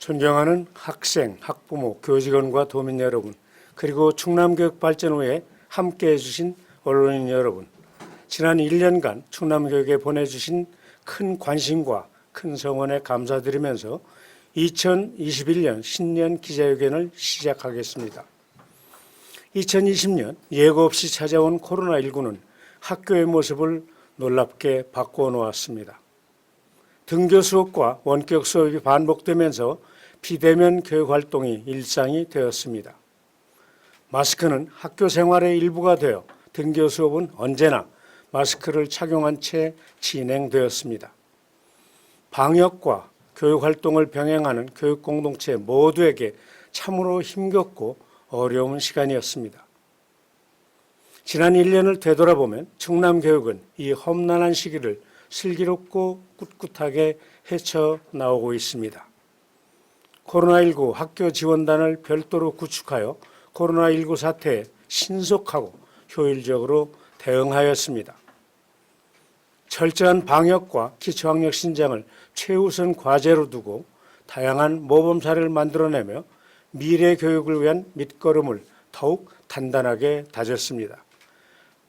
존경하는 학생, 학부모, 교직원과 도민 여러분, 그리고 충남교육발전후에 함께해 주신 언론인 여러분, 지난 1년간 충남교육에 보내주신 큰 관심과 큰 성원에 감사드리면서 2021년 신년 기자회견을 시작하겠습니다. 2020년 예고 없이 찾아온 코로나19는 학교의 모습을 놀랍게 바꾸어 놓았습니다. 등교 수업과 원격 수업이 반복되면서 비대면 교육 활동이 일상이 되었습니다. 마스크는 학교 생활의 일부가 되어 등교 수업은 언제나 마스크를 착용한 채 진행되었습니다. 방역과 교육 활동을 병행하는 교육 공동체 모두에게 참으로 힘겹고 어려운 시간이었습니다. 지난 1년을 되돌아보면 충남교육은 이 험난한 시기를 슬기롭고 꿋꿋하게 헤쳐나오고 있습니다. 코로나19 학교 지원단을 별도로 구축하여 코로나19 사태에 신속하고 효율적으로 대응하였습니다. 철저한 방역과 기초학력 신장을 최우선 과제로 두고 다양한 모범 사례를 만들어내며 미래 교육을 위한 밑거름을 더욱 단단하게 다졌습니다.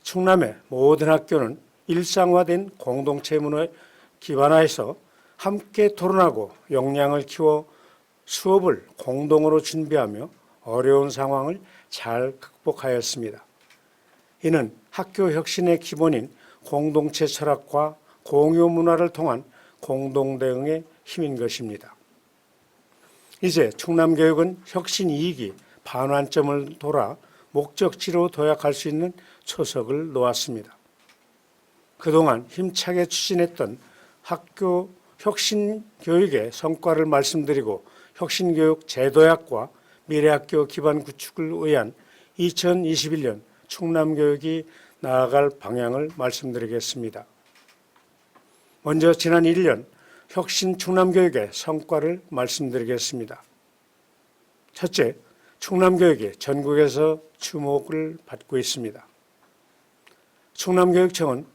충남의 모든 학교는 일상화된 공동체 문화에 기반화해서 함께 토론하고 역량을 키워 수업을 공동으로 준비하며 어려운 상황을 잘 극복하였습니다. 이는 학교 혁신의 기본인 공동체 철학과 공유 문화를 통한 공동 대응의 힘인 것입니다. 이제 충남교육은 혁신 2기 반환점을 돌아 목적지로 도약할 수 있는 초석을 놓았습니다. 그동안 힘차게 추진했던 학교 혁신교육의 성과를 말씀드리고 혁신교육 제도약과 미래학교 기반 구축을 위한 2021년 충남교육이 나아갈 방향을 말씀드리겠습니다. 먼저 지난 1년 혁신 충남교육의 성과를 말씀드리겠습니다. 첫째, 충남교육이 전국에서 주목을 받고 있습니다. 충남교육청은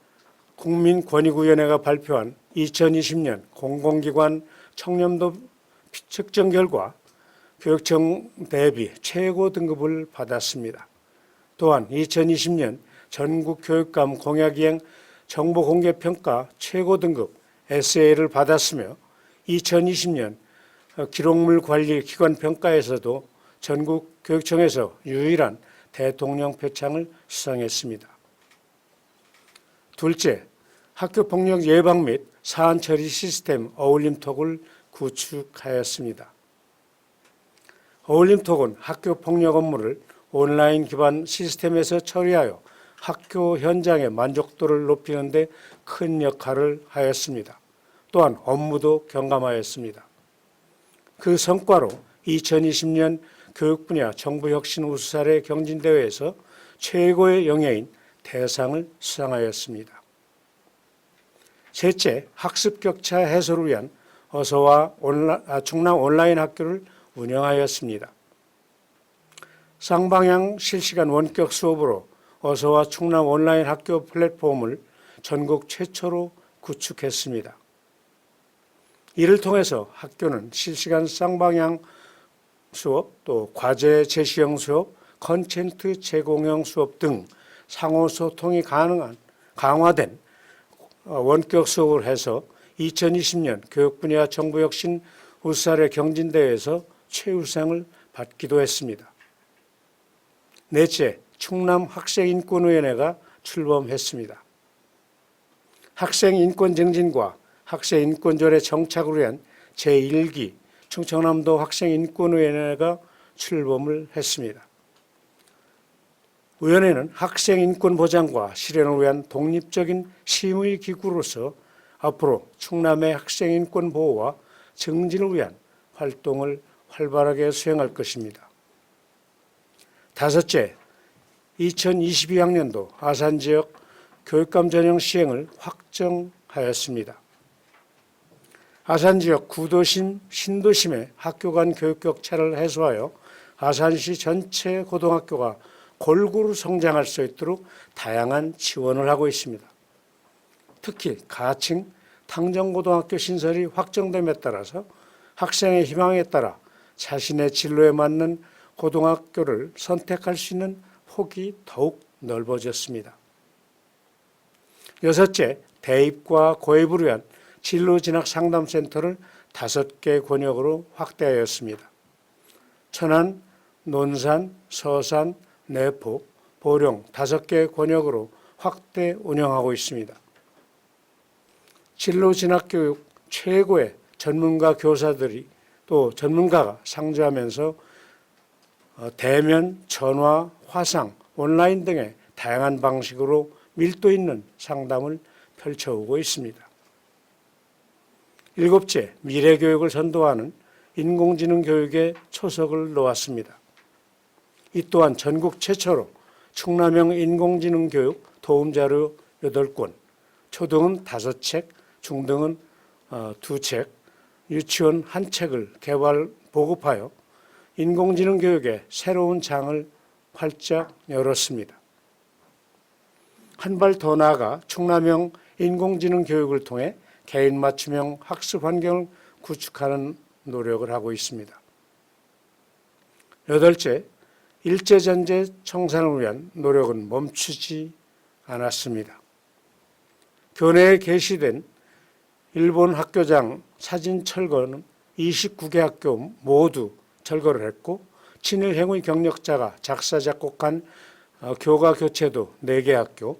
국민권익위원회가 발표한 2020년 공공기관 청렴도 측정 결과 교육청 대비 최고 등급을 받았습니다. 또한 2020년 전국교육감 공약이행 정보공개평가 최고 등급 SA를 받았으며 2020년 기록물 관리 기관 평가에서도 전국교육청에서 유일한 대통령 표창을 수상했습니다. 둘째, 학교폭력 예방 및 사안 처리 시스템 어울림톡을 구축하였습니다. 어울림톡은 학교폭력 업무를 온라인 기반 시스템에서 처리하여 학교 현장의 만족도를 높이는 데 큰 역할을 하였습니다. 또한 업무도 경감하였습니다. 그 성과로 2020년 교육 분야 정부혁신 우수사례 경진대회에서 최고의 영예인 대상을 수상하였습니다. 셋째, 학습 격차 해소를 위한 어서와 충남 온라인 학교를 운영하였습니다. 쌍방향 실시간 원격 수업으로 어서와 충남 온라인 학교 플랫폼을 전국 최초로 구축했습니다. 이를 통해서 학교는 실시간 쌍방향 수업, 또 과제 제시형 수업, 컨텐츠 제공형 수업 등 상호 소통이 가능한 강화된 원격 수업을 해서 2020년 교육 분야 정부혁신 우수사례 경진대회에서 최우상을 받기도 했습니다. 넷째, 충남 학생인권위원회가 출범했습니다. 학생인권 증진과 학생인권조례 정착을 위한 제1기 충청남도 학생인권위원회가 출범을 했습니다. 위원회는 학생인권 보장과 실현을 위한 독립적인 심의기구로서 앞으로 충남의 학생인권 보호와 증진을 위한 활동을 활발하게 수행할 것입니다. 다섯째, 2022학년도 아산지역 교육감 전형 시행을 확정하였습니다. 아산지역 구도심, 신도심의 학교 간 교육 격차를 해소하여 아산시 전체 고등학교가 골고루 성장할 수 있도록 다양한 지원을 하고 있습니다. 특히 가칭 탕정고등학교 신설이 확정됨에 따라서 학생의 희망에 따라 자신의 진로에 맞는 고등학교를 선택할 수 있는 폭이 더욱 넓어졌습니다. 여섯째, 대입과 고입을 위한 진로진학 상담센터를 5개 권역으로 확대하였습니다. 천안, 논산, 서산, 내포, 보령 5개 권역으로 확대 운영하고 있습니다. 진로진학교육 최고의 전문가 교사들이 또 전문가가 상주하면서 대면, 전화, 화상, 온라인 등의 다양한 방식으로 밀도 있는 상담을 펼쳐오고 있습니다. 일곱째, 미래교육을 선도하는 인공지능 교육에 초석을 놓았습니다. 이 또한 전국 최초로 충남형 인공지능 교육 도움자료 8권, 초등은 5책, 중등은 2책, 유치원 1책을 개발 보급하여 인공지능 교육의 새로운 장을 활짝 열었습니다. 한 발 더 나아가 충남형 인공지능 교육을 통해 개인 맞춤형 학습 환경을 구축하는 노력을 하고 있습니다. 여덟째, 일제전제 청산을 위한 노력은 멈추지 않았습니다. 교내에 게시된 일본 학교장 사진 철거는 29개 학교 모두 철거를 했고, 친일 행위 경력자가 작사 작곡한 교과 교체도 4개 학교,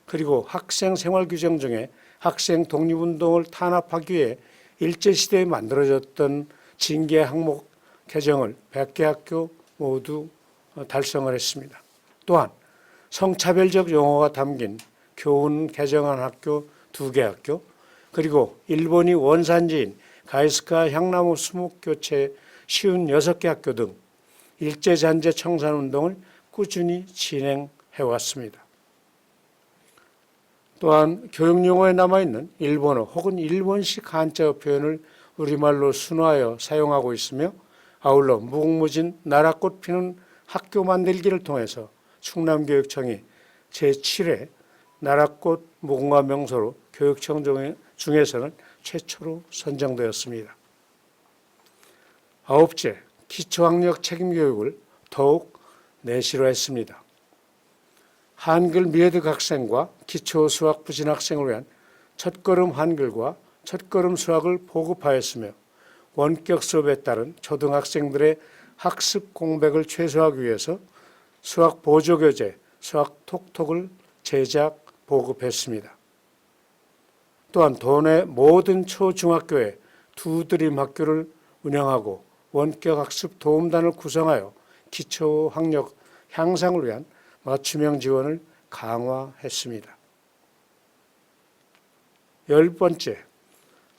그리고 학생 생활 규정 중에 학생 독립운동을 탄압하기 위해 일제시대에 만들어졌던 징계 항목 개정을 100개 학교 모두 달성을 했습니다. 또한 성차별적 용어가 담긴 교훈 개정한 학교 2개 학교, 그리고 일본이 원산지인 가이스카 향나무 수목 교체 56개 학교 등 일제잔재 청산운동을 꾸준히 진행해 왔습니다. 또한 교육용어에 남아있는 일본어 혹은 일본식 한자어 표현을 우리말로 순화하여 사용하고 있으며, 아울러 무궁무진 나라꽃 피는 학교 만들기를 통해서 충남교육청이 제7회 나라꽃 무궁화 명소로 교육청 중에서는 최초로 선정되었습니다. 아홉째, 기초학력 책임교육을 더욱 내실화했습니다. 한글 미해득 학생과 기초 수학 부진 학생을 위한 첫걸음 한글과 첫걸음 수학을 보급하였으며, 원격 수업에 따른 초등학생들의 학습 공백을 최소화하기 위해서 수학 보조교재 수학 톡톡을 제작 보급했습니다. 또한 도내 모든 초중학교에 2드림 학교를 운영하고 원격 학습 도움단을 구성하여 기초 학력 향상을 위한 맞춤형 지원을 강화했습니다. 10번째,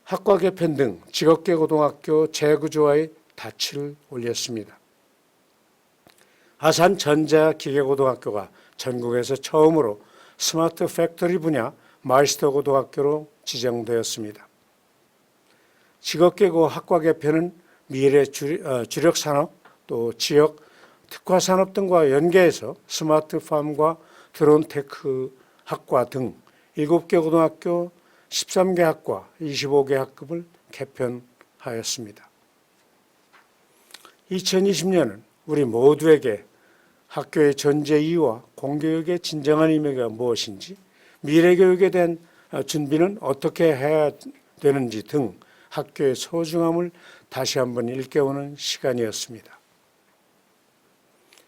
학과 개편 등 직업계 고등학교 재구조화의 닻을 올렸습니다. 아산 전자기계고등학교가 전국에서 처음으로 스마트 팩토리 분야 마이스터 고등학교로 지정되었습니다. 직업계고 학과 개편은 미래 주력 산업 또 지역 특화 산업 등과 연계해서 스마트팜과 드론테크 학과 등 7개 고등학교 13개 학과 25개 학급을 개편하였습니다. 2020년은 우리 모두에게 학교의 존재 이유와 공교육의 진정한 의미가 무엇인지, 미래교육에 대한 준비는 어떻게 해야 되는지 등 학교의 소중함을 다시 한번 일깨우는 시간이었습니다.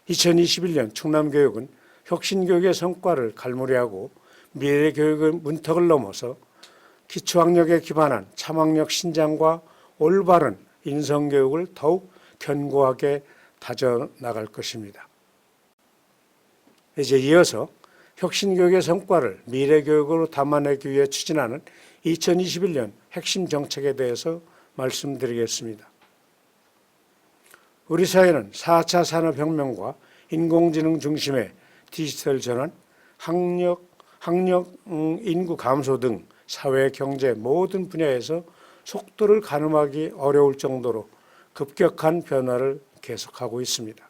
2021년 충남교육은 혁신교육의 성과를 갈무리하고 미래교육의 문턱을 넘어서 기초학력에 기반한 참학력 신장과 올바른 인성교육을 더욱 견고하게 다져나갈 것입니다. 이제 이어서 혁신교육의 성과를 미래교육으로 담아내기 위해 추진하는 2021년 핵심 정책에 대해서 말씀드리겠습니다. 우리 사회는 4차 산업혁명과 인공지능 중심의 디지털 전환, 학력 인구 감소 등 사회, 경제 모든 분야에서 속도를 가늠하기 어려울 정도로 급격한 변화를 계속하고 있습니다.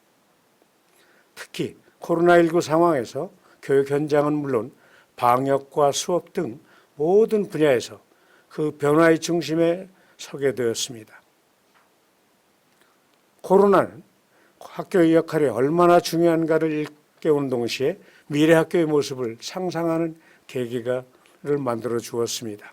특히 코로나19 상황에서 교육 현장은 물론 방역과 수업 등 모든 분야에서 그 변화의 중심에 서게 되었습니다. 코로나는 학교의 역할이 얼마나 중요한가를 일깨우는 동시에 미래 학교의 모습을 상상하는 계기를 만들어 주었습니다.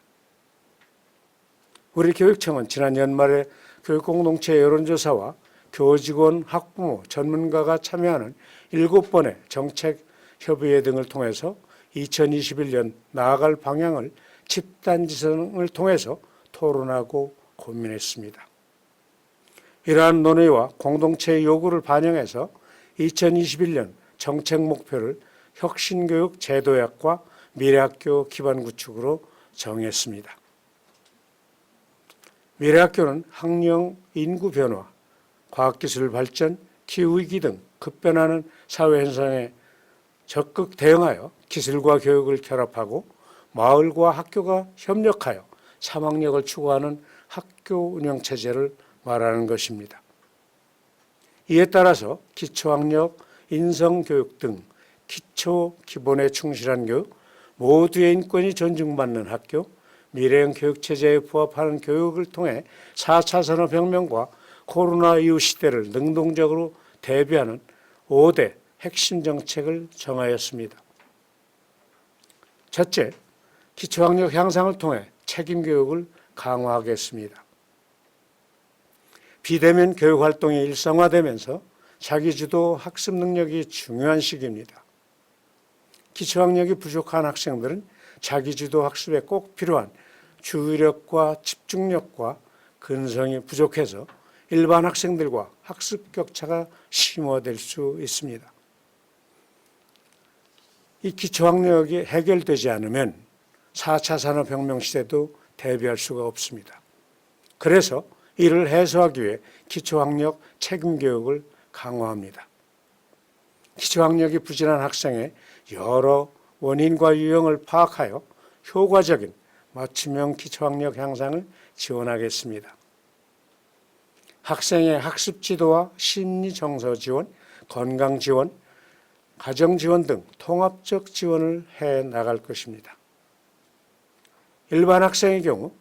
우리 교육청은 지난 연말에 교육공동체 여론조사와 교직원, 학부모, 전문가가 참여하는 7번의 정책협의회 등을 통해서 2021년 나아갈 방향을 집단지성을 통해서 토론하고 고민했습니다. 이러한 논의와 공동체의 요구를 반영해서 2021년 정책 목표를 혁신교육 제도약과 미래학교 기반 구축으로 정했습니다. 미래학교는 학령, 인구 변화, 과학기술 발전, 기후위기 등 급변하는 사회현상에 적극 대응하여 기술과 교육을 결합하고 마을과 학교가 협력하여 참학력을 추구하는 학교 운영체제를 말하는 것입니다. 이에 따라서 기초학력, 인성교육 등 기초 기본에 충실한 교육, 모두의 인권이 존중받는 학교, 미래형 교육체제에 부합하는 교육을 통해 4차 산업혁명과 코로나 이후 시대를 능동적으로 대비하는 5대 핵심 정책을 정하였습니다. 첫째, 기초학력 향상을 통해 책임교육을 강화하겠습니다. 비대면 교육활동이 일상화되면서 자기주도 학습 능력이 중요한 시기입니다. 기초학력이 부족한 학생들은 자기주도 학습에 꼭 필요한 주의력과 집중력과 근성이 부족해서 일반 학생들과 학습 격차가 심화될 수 있습니다. 이 기초학력이 해결되지 않으면 4차 산업혁명 시대도 대비할 수가 없습니다. 그래서 이를 해소하기 위해 기초학력 책임교육을 강화합니다. 기초학력이 부진한 학생의 여러 원인과 유형을 파악하여 효과적인 맞춤형 기초학력 향상을 지원하겠습니다. 학생의 학습 지도와 심리 정서 지원, 건강 지원, 가정 지원 등 통합적 지원을 해 나갈 것입니다. 일반 학생의 경우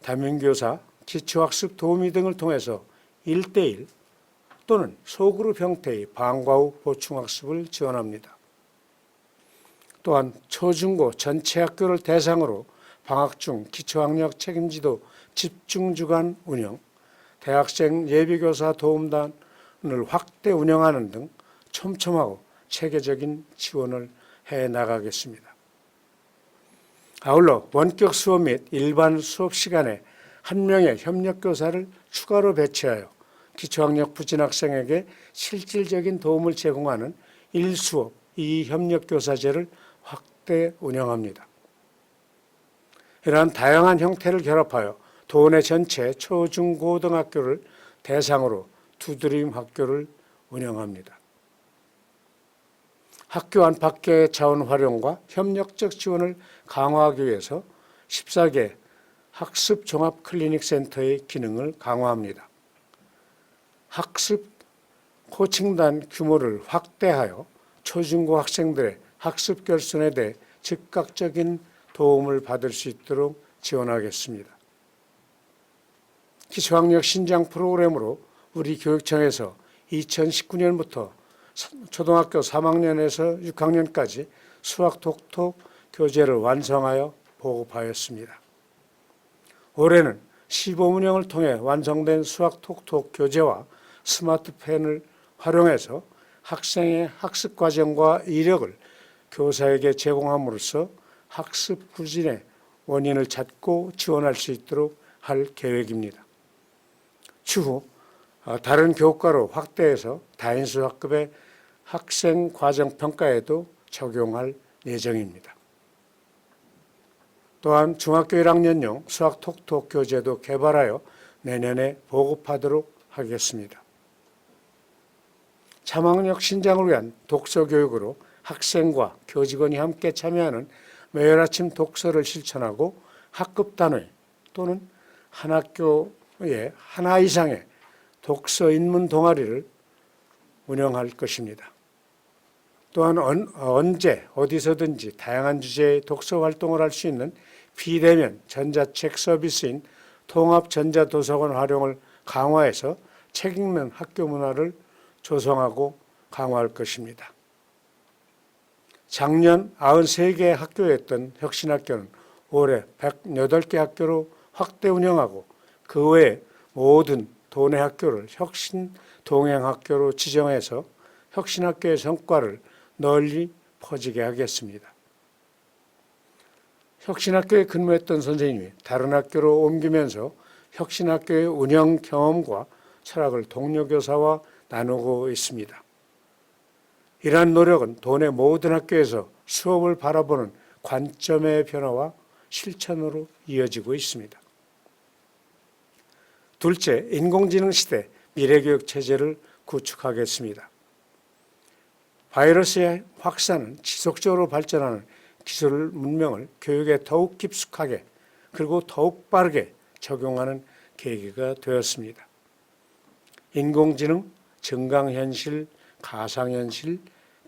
다민교사, 기초학습 도우미 등을 통해서 1대1 또는 소그룹 형태의 방과 후 보충학습을 지원합니다. 또한 초중고 전체 학교를 대상으로 방학 중 기초학력 책임지도 집중주간 운영, 대학생 예비교사 도움단을 확대 운영하는 등 촘촘하고 체계적인 지원을 해 나가겠습니다. 아울러 원격 수업 및 일반 수업 시간에 한 명의 협력교사를 추가로 배치하여 기초학력 부진 학생에게 실질적인 도움을 제공하는 1수업 2협력교사제를 확대 운영합니다. 이러한 다양한 형태를 결합하여 도내 전체 초, 중, 고등학교를 대상으로 두드림 학교를 운영합니다. 학교 안팎의 자원 활용과 협력적 지원을 강화하기 위해서 14개 학습 종합 클리닉 센터의 기능을 강화합니다. 학습 코칭단 규모를 확대하여 초중고 학생들의 학습 결손에 대해 즉각적인 도움을 받을 수 있도록 지원하겠습니다. 기초학력 신장 프로그램으로 우리 교육청에서 2019년부터 초등학교 3학년에서 6학년까지 수학 톡톡 교재를 완성하여 보급하였습니다. 올해는 시범운영을 통해 완성된 수학 톡톡 교재와 스마트펜을 활용해서 학생의 학습 과정과 이력을 교사에게 제공함으로써 학습 부진의 원인을 찾고 지원할 수 있도록 할 계획입니다. 추후 다른 교과로 확대해서 다인수 학급의 학생 과정 평가에도 적용할 예정입니다. 또한 중학교 1학년용 수학 톡톡 교재도 개발하여 내년에 보급하도록 하겠습니다. 참학력 신장을 위한 독서 교육으로 학생과 교직원이 함께 참여하는 매일 아침 독서를 실천하고 학급 단위 또는 한 학교에 하나 이상의 독서 인문 동아리를 운영할 것입니다. 또한 언제 어디서든지 다양한 주제의 독서 활동을 할 수 있는 비대면 전자책 서비스인 통합전자도서관 활용을 강화해서 책 읽는 학교 문화를 조성하고 강화할 것입니다. 작년 93개 학교였던 혁신학교는 올해 108개 학교로 확대 운영하고 그 외에 모든 도내 학교를 혁신 동행학교로 지정해서 혁신학교의 성과를 널리 퍼지게 하겠습니다. 혁신학교에 근무했던 선생님이 다른 학교로 옮기면서 혁신학교의 운영 경험과 철학을 동료 교사와 나누고 있습니다. 이러한 노력은 도내 모든 학교에서 수업을 바라보는 관점의 변화와 실천으로 이어지고 있습니다. 둘째, 인공지능 시대 미래교육 체제를 구축하겠습니다. 바이러스의 확산은 지속적으로 발전하는 기술 문명을 교육에 더욱 깊숙하게 그리고 더욱 빠르게 적용하는 계기가 되었습니다. 인공지능, 증강현실, 가상현실,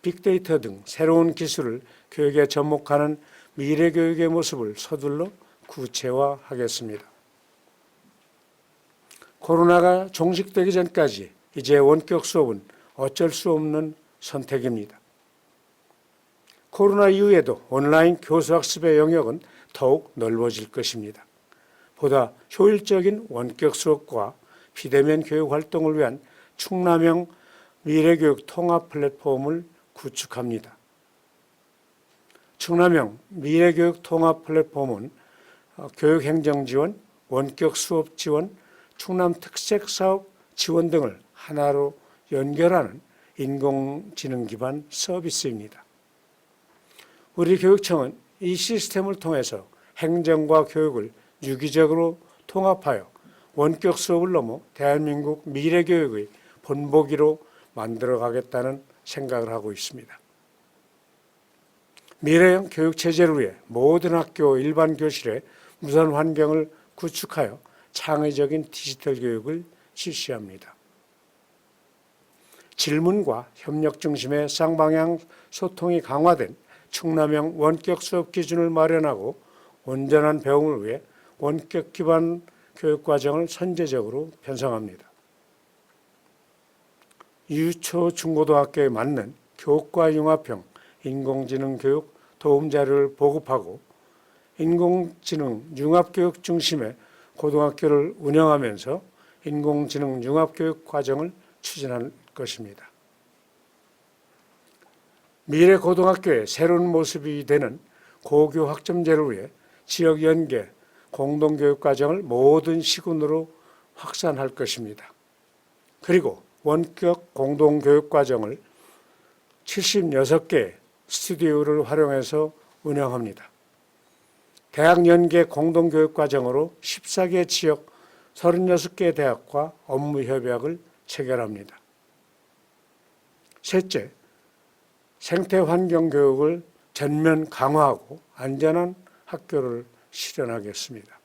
빅데이터 등 새로운 기술을 교육에 접목하는 미래교육의 모습을 서둘러 구체화하겠습니다. 코로나가 종식되기 전까지 이제 원격 수업은 어쩔 수 없는 선택입니다. 코로나 이후에도 온라인 교수학습의 영역은 더욱 넓어질 것입니다. 보다 효율적인 원격 수업과 비대면 교육 활동을 위한 충남형 미래교육 통합 플랫폼을 구축합니다. 충남형 미래교육 통합 플랫폼은 교육행정 지원, 원격 수업 지원, 충남 특색사업 지원 등을 하나로 연결하는 인공지능 기반 서비스입니다. 우리 교육청은 이 시스템을 통해서 행정과 교육을 유기적으로 통합하여 원격 수업을 넘어 대한민국 미래교육의 본보기로 만들어가겠다는 생각을 하고 있습니다. 미래형 교육체제를 위해 모든 학교 일반 교실에 무선 환경을 구축하여 창의적인 디지털 교육을 실시합니다. 질문과 협력 중심의 쌍방향 소통이 강화된 충남형 원격 수업 기준을 마련하고 온전한 배움을 위해 원격 기반 교육과정을 선제적으로 편성합니다. 유초 중고등학교에 맞는 교과 융합형 인공지능 교육 도움 자료를 보급하고 인공지능 융합교육 중심의 고등학교를 운영하면서 인공지능 융합교육 과정을 추진할 것입니다. 미래 고등학교의 새로운 모습이 되는 고교 학점제를 위해 지역 연계 공동교육 과정을 모든 시군으로 확산할 것입니다. 그리고 원격 공동교육 과정을 76개 스튜디오를 활용해서 운영합니다. 대학 연계 공동교육 과정으로 14개 지역 36개 대학과 업무 협약을 체결합니다. 셋째, 생태환경 교육을 전면 강화하고 안전한 학교를 실현하겠습니다.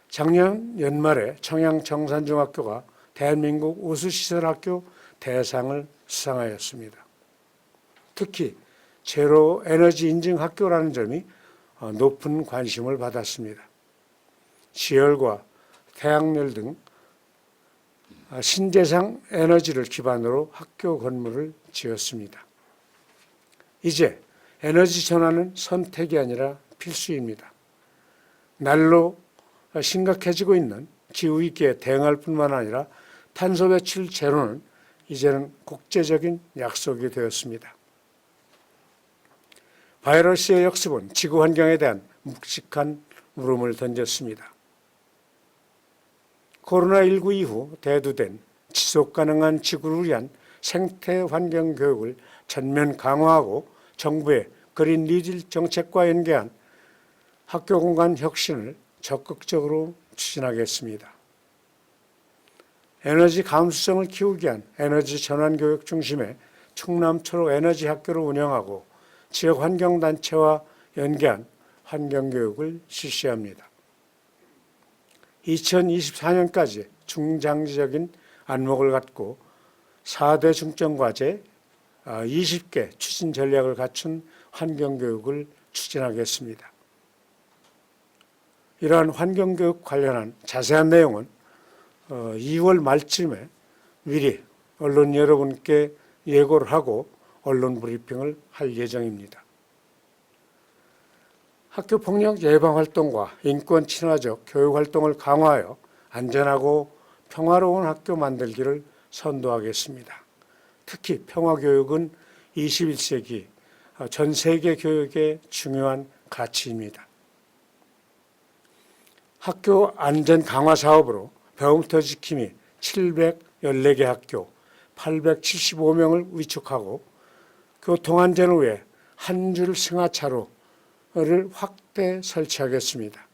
작년 연말에 청양정산중학교가 대한민국 우수시설학교 대상을 수상하였습니다. 특히 제로 에너지 인증 학교라는 점이 높은 관심을 받았습니다. 지열과 태양열 등 신재생 에너지를 기반으로 학교 건물을 지었습니다. 이제 에너지 전환은 선택이 아니라 필수입니다. 날로 심각해지고 있는 기후위기에 대응할 뿐만 아니라 탄소 배출 제로는 이제는 국제적인 약속이 되었습니다. 바이러스의 역습은 지구 환경에 대한 묵직한 물음을 던졌습니다. 코로나19 이후 대두된 지속가능한 지구를 위한 생태환경 교육을 전면 강화하고 정부의 그린 뉴딜 정책과 연계한 학교 공간 혁신을 적극적으로 추진하겠습니다. 에너지 감수성을 키우기 위한 에너지 전환 교육 중심의 충남 초록 에너지 학교를 운영하고 지역 환경단체와 연계한 환경교육을 실시합니다. 2024년까지 중장기적인 안목을 갖고 4대 중점과제 20개 추진 전략을 갖춘 환경교육을 추진하겠습니다. 이러한 환경교육 관련한 자세한 내용은 2월 말쯤에 미리 언론 여러분께 예고를 하고 언론 브리핑을 할 예정입니다. 학교 폭력 예방 활동과 인권 친화적 교육 활동을 강화하여 안전하고 평화로운 학교 만들기를 선도하겠습니다. 특히 평화교육은 21세기 전 세계 교육의 중요한 가치입니다. 학교 안전 강화 사업으로 배움터 지킴이 714개 학교 875명을 위촉하고 교통안전을 위해 한 줄 승하차로를 확대 설치하겠습니다.